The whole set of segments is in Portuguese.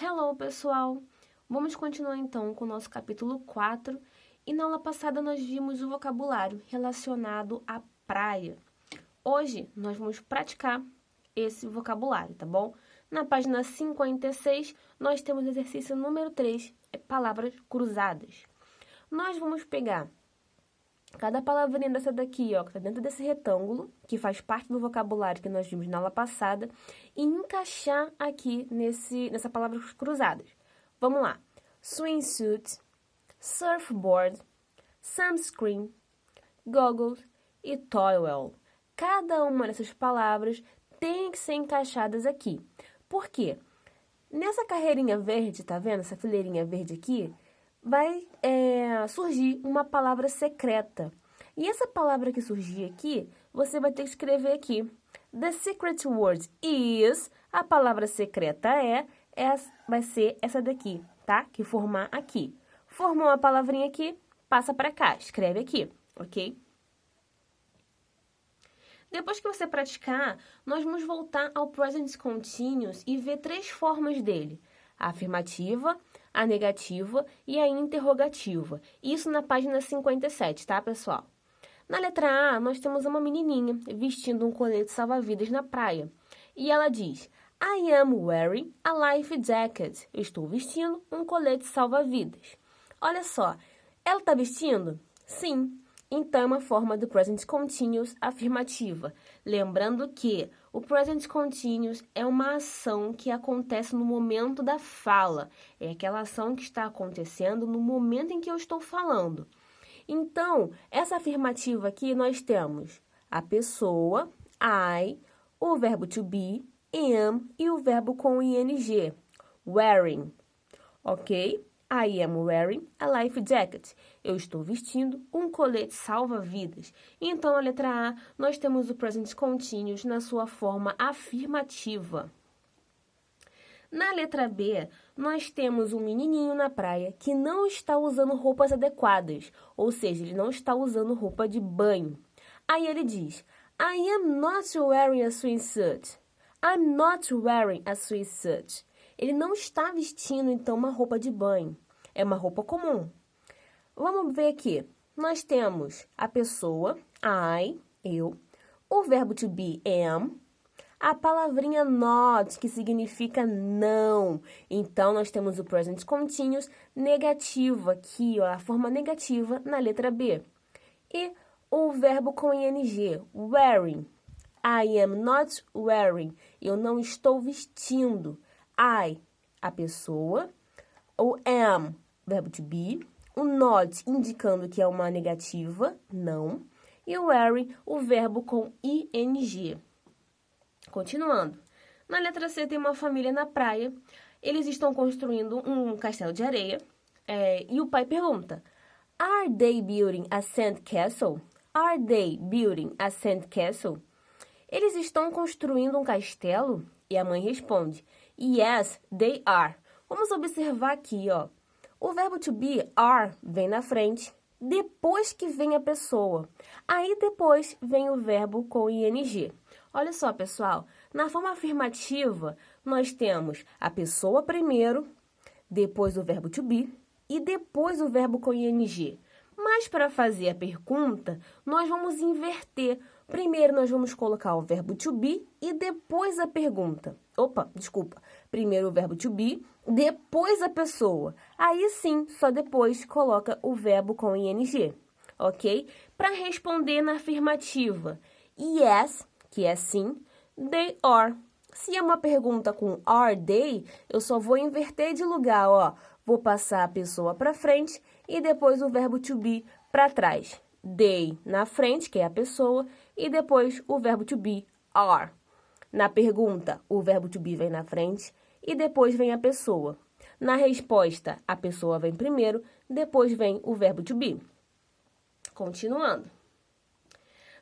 Hello, pessoal! Vamos continuar então com o nosso capítulo 4 e na aula passada nós vimos o vocabulário relacionado à praia. Hoje nós vamos praticar esse vocabulário, tá bom? Na página 56 nós temos o exercício número 3, palavras cruzadas. Nós vamos pegar cada palavrinha dessa daqui, ó, que tá dentro desse retângulo, que faz parte do vocabulário que nós vimos na aula passada, e encaixar aqui nessa palavra cruzadas. Vamos lá. Swimsuit, surfboard, sunscreen, goggles e towel. Cada uma dessas palavras tem que ser encaixadas aqui. Por quê? Nessa carreirinha verde, tá vendo? Essa fileirinha verde aqui, vai surgir uma palavra secreta. E essa palavra que surgir aqui, você vai ter que escrever aqui. The secret word is, a palavra secreta vai ser essa daqui, tá? Que formar aqui. Formou uma palavrinha aqui, passa para cá, escreve aqui, ok? Depois que você praticar, nós vamos voltar ao present continuous e ver 3 formas dele. A afirmativa, a negativa e a interrogativa. Isso na página 57, tá, pessoal? Na letra A, nós temos uma menininha vestindo um colete salva-vidas na praia. E ela diz, I am wearing a life jacket. Eu estou vestindo um colete salva-vidas. Olha só, ela está vestindo? Sim. Então, é uma forma do present continuous afirmativa. Lembrando que o present continuous é uma ação que acontece no momento da fala. É aquela ação que está acontecendo no momento em que eu estou falando. Então, essa afirmativa aqui nós temos a pessoa, I, o verbo to be, am e o verbo com ing, wearing, ok? I am wearing a life jacket. Eu estou vestindo um colete salva-vidas. Então, a letra A, nós temos o present continuous na sua forma afirmativa. Na letra B, nós temos um menininho na praia que não está usando roupas adequadas, ou seja, ele não está usando roupa de banho. Aí ele diz, I am not wearing a swimsuit. I'm not wearing a swimsuit. Ele não está vestindo, então, uma roupa de banho. É uma roupa comum. Vamos ver aqui. Nós temos a pessoa, I, eu, o verbo to be, am, a palavrinha not, que significa não. Então, nós temos o present continuous negativo aqui, ó, a forma negativa na letra B. E o verbo com ing, wearing. I am not wearing. Eu não estou vestindo. I, a pessoa. O am, verbo to be. O not, indicando que é uma negativa, não. E o wearing, o verbo com ing. Continuando. Na letra C tem uma família na praia. Eles estão construindo um castelo de areia. E o pai pergunta, Are they building a sand castle? Are they building a sand castle? Eles estão construindo um castelo? E a mãe responde, Yes, they are. Vamos observar aqui, ó. O verbo to be, are, vem na frente, depois que vem a pessoa. Aí depois vem o verbo com ing. Olha só, pessoal, na forma afirmativa, nós temos a pessoa primeiro, depois o verbo to be e depois o verbo com ing. Mas para fazer a pergunta, nós vamos inverter. Primeiro nós vamos colocar o verbo to be e depois a pergunta. Opa, desculpa. Primeiro o verbo to be, depois a pessoa. Aí sim, só depois coloca o verbo com ing, ok? Para responder na afirmativa, yes, que é sim, they are. Se é uma pergunta com are they, eu só vou inverter de lugar, ó. Vou passar a pessoa para frente e depois o verbo to be para trás. They na frente, que é a pessoa, e depois o verbo to be, are. Na pergunta, o verbo to be vem na frente e depois vem a pessoa. Na resposta, a pessoa vem primeiro, depois vem o verbo to be. Continuando.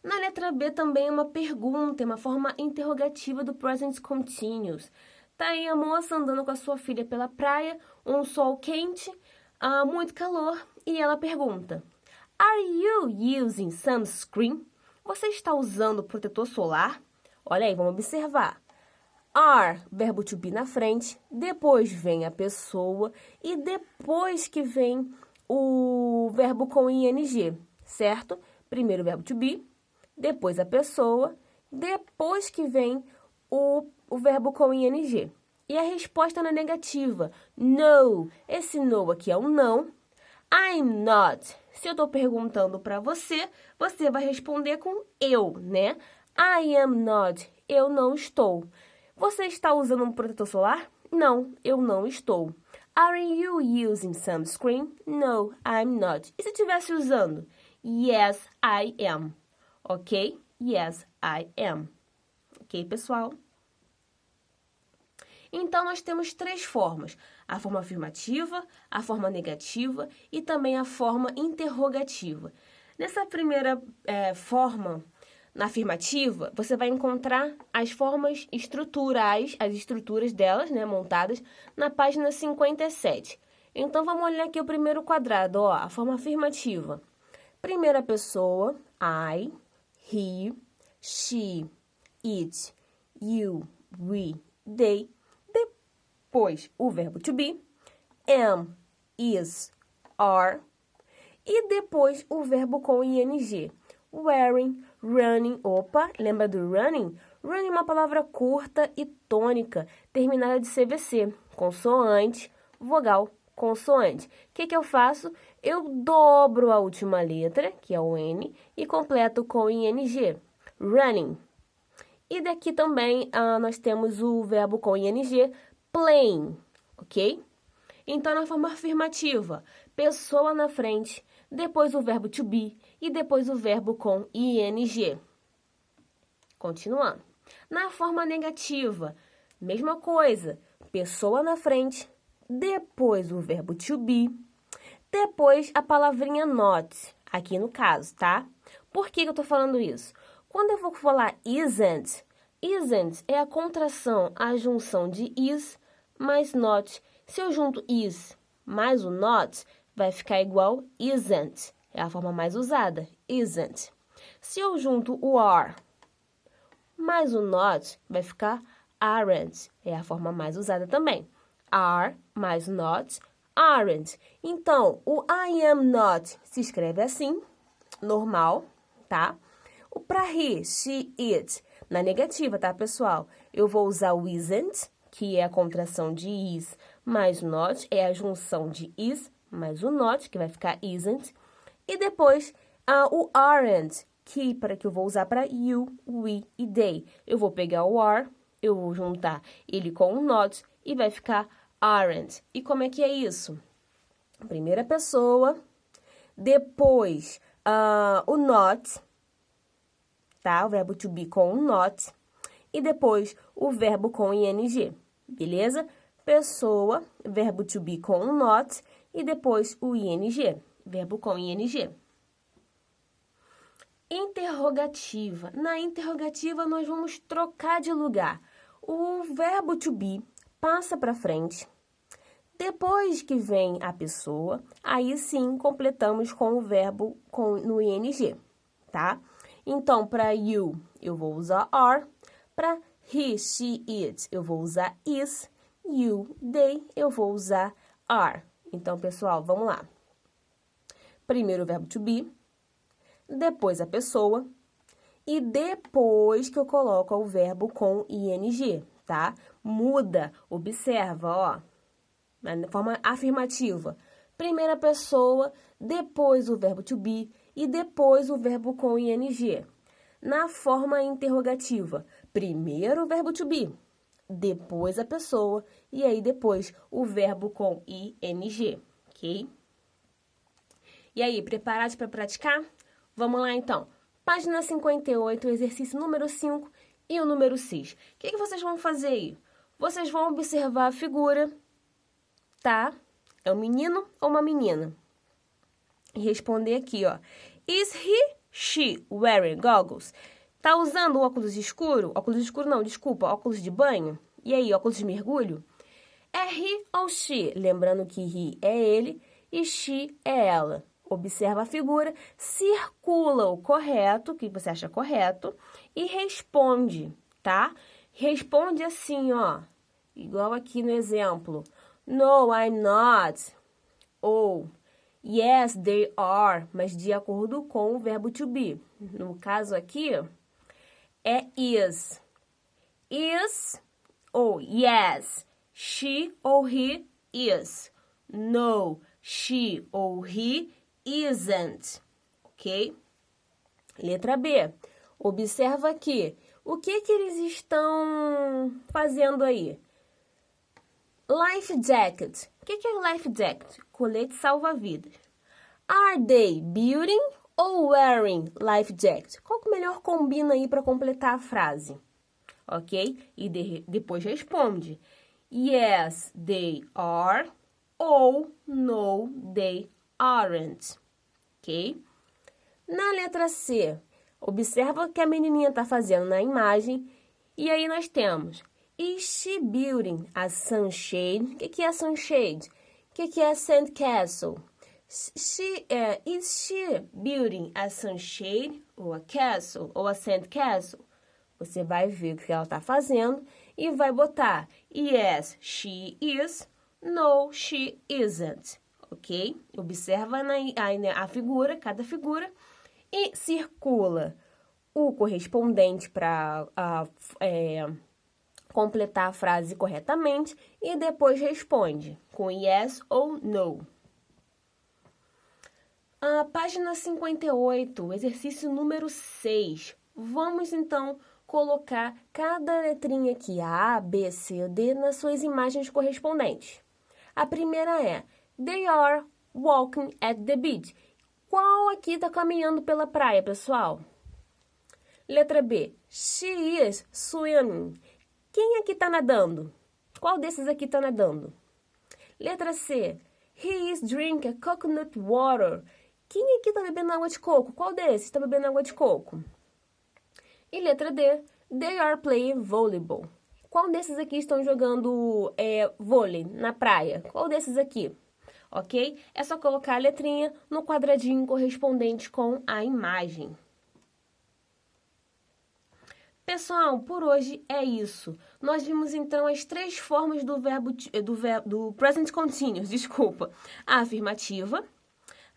Na letra B também é uma pergunta, é uma forma interrogativa do present continuous. Tá aí a moça andando com a sua filha pela praia, um sol quente, muito calor, e ela pergunta, Are you using sunscreen? Você está usando protetor solar? Olha aí, vamos observar. are, verbo to be na frente, depois vem a pessoa e depois que vem o verbo com ing, certo? Primeiro o verbo to be, depois a pessoa, depois que vem o verbo com ing. E a resposta na negativa, no. Esse no aqui é um não. I'm not. Se eu estou perguntando para você, você vai responder com eu, né? I am not. Eu não estou. Você está usando um protetor solar? Não, eu não estou. Are you using sunscreen? No, I'm not. E se estivesse usando? Yes, I am. Ok? Yes, I am. Ok, pessoal? Então, nós temos três formas. A forma afirmativa, a forma negativa e também a forma interrogativa. Nessa primeira forma, na afirmativa, você vai encontrar as formas estruturais, as estruturas delas, né, montadas, na página 57. Então, vamos olhar aqui o primeiro quadrado, ó, a forma afirmativa. Primeira pessoa, I, he, she, it, you, we, they. Depois, o verbo to be, am, is, are. E depois, o verbo com ing, wearing, running. Opa, lembra do running? Running é uma palavra curta e tônica, terminada de CVC, consoante, vogal, consoante. O que eu faço? Eu dobro a última letra, que é o N, e completo com ing, running. E daqui também nós temos o verbo com ing, playing, ok? Então, na forma afirmativa, pessoa na frente, depois o verbo to be e depois o verbo com ing. Continuando. Na forma negativa, mesma coisa, pessoa na frente, depois o verbo to be, depois a palavrinha not, aqui no caso, tá? Por que eu tô falando isso? Quando eu vou falar isn't é a contração, a junção de is mais not. Se eu junto is mais o not, vai ficar igual isn't. É a forma mais usada, isn't. Se eu junto o are mais o not, vai ficar aren't. É a forma mais usada também. Are mais not, aren't. Então, o I am not se escreve assim, normal, tá? O para he, she, it, na negativa, tá, pessoal? Eu vou usar o isn't, que é a contração de is mais not, é a junção de is mais o not, que vai ficar isn't. E depois, o aren't, que eu vou usar para you, we e they. Eu vou pegar o are, eu vou juntar ele com o not e vai ficar aren't. E como é que é isso? Primeira pessoa, depois o not, tá? O verbo to be com o not, e depois o verbo com ing, beleza? Pessoa, verbo to be com o not, e depois o ing, verbo com ing. Interrogativa. Na interrogativa, nós vamos trocar de lugar. O verbo to be passa para frente. Depois que vem a pessoa, aí sim completamos com o verbo no ing, tá? Então, para you, eu vou usar are. Para he, she, it, eu vou usar is. You, they, eu vou usar are. Então, pessoal, vamos lá. Primeiro o verbo to be, depois a pessoa, e depois que eu coloco o verbo com ing, tá? Muda, observa, ó, na forma afirmativa. Primeira pessoa, depois o verbo to be e depois o verbo com ing. Na forma interrogativa, primeiro o verbo to be, depois a pessoa e aí depois o verbo com ing, ok? E aí, preparados para praticar? Vamos lá, então. Página 58, exercício número 5 e o número 6. O que vocês vão fazer aí? Vocês vão observar a figura, tá? É um menino ou uma menina? E responder aqui, ó. Is he, she wearing goggles? Tá usando óculos escuro? Óculos escuro não, desculpa, óculos de banho? E aí, óculos de mergulho? É he ou she? Lembrando que he é ele e she é ela. Observa a figura, circula o correto, que você acha correto, e responde, tá? responde assim, ó. Igual aqui no exemplo. No, I'm not. Ou yes, they are, mas de acordo com o verbo to be. No caso aqui, é is. Is ou yes, she ou he is. No, she ou he isn't. Ok? Letra B. Observa aqui. O que eles estão fazendo aí? Life jacket. O que é life jacket? Colete salva-vidas. Are they building ou wearing life jacket? Qual que melhor combina aí para completar a frase? Ok? E depois responde. Yes, they are. Ou no, they aren't. Ok? Na letra C, observa o que a menininha está fazendo na imagem. E aí nós temos... Is she building a sunshade? O que é sunshade? O que é sandcastle? Is she building a sunshade? Ou a castle? Ou a sandcastle? Você vai ver o que ela está fazendo e vai botar yes, she is. No, she isn't. Ok? Observa a figura, cada figura. E circula o correspondente para... completar a frase corretamente e depois responde com yes ou no. A página 58, exercício número 6. Vamos, então, colocar cada letrinha aqui, A, B, C, D, nas suas imagens correspondentes. A primeira é They are walking at the beach. Qual aqui está caminhando pela praia, pessoal? Letra B. She is swimming. Quem aqui está nadando? Qual desses aqui está nadando? Letra C. He is drinking coconut water. Quem aqui está bebendo água de coco? Qual desses está bebendo água de coco? E letra D. They are playing volleyball. Qual desses aqui estão jogando vôlei na praia? Qual desses aqui? Ok? É só colocar a letrinha no quadradinho correspondente com a imagem. Pessoal, por hoje é isso. Nós vimos então as 3 formas do present continuous, desculpa. A afirmativa,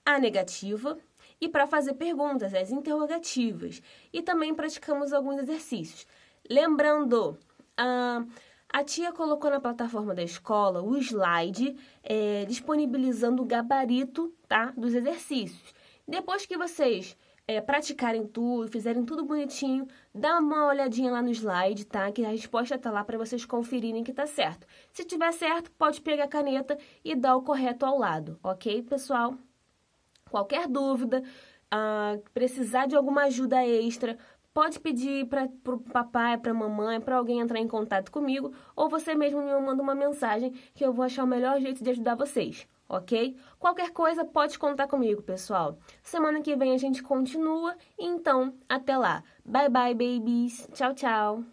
a negativa e para fazer perguntas, as interrogativas. E também praticamos alguns exercícios. Lembrando, a tia colocou na plataforma da escola o slide disponibilizando o gabarito, tá, dos exercícios. Depois que vocês praticarem tudo, fizerem tudo bonitinho, dá uma olhadinha lá no slide, tá? Que a resposta tá lá para vocês conferirem que tá certo. Se tiver certo, pode pegar a caneta e dar o correto ao lado, ok, pessoal? Qualquer dúvida, precisar de alguma ajuda extra, pode pedir pro papai, pra mamãe, para alguém entrar em contato comigo, ou você mesmo me manda uma mensagem que eu vou achar o melhor jeito de ajudar vocês. Ok? Qualquer coisa pode contar comigo, pessoal. Semana que vem a gente continua, então até lá. Bye bye, babies. Tchau, tchau.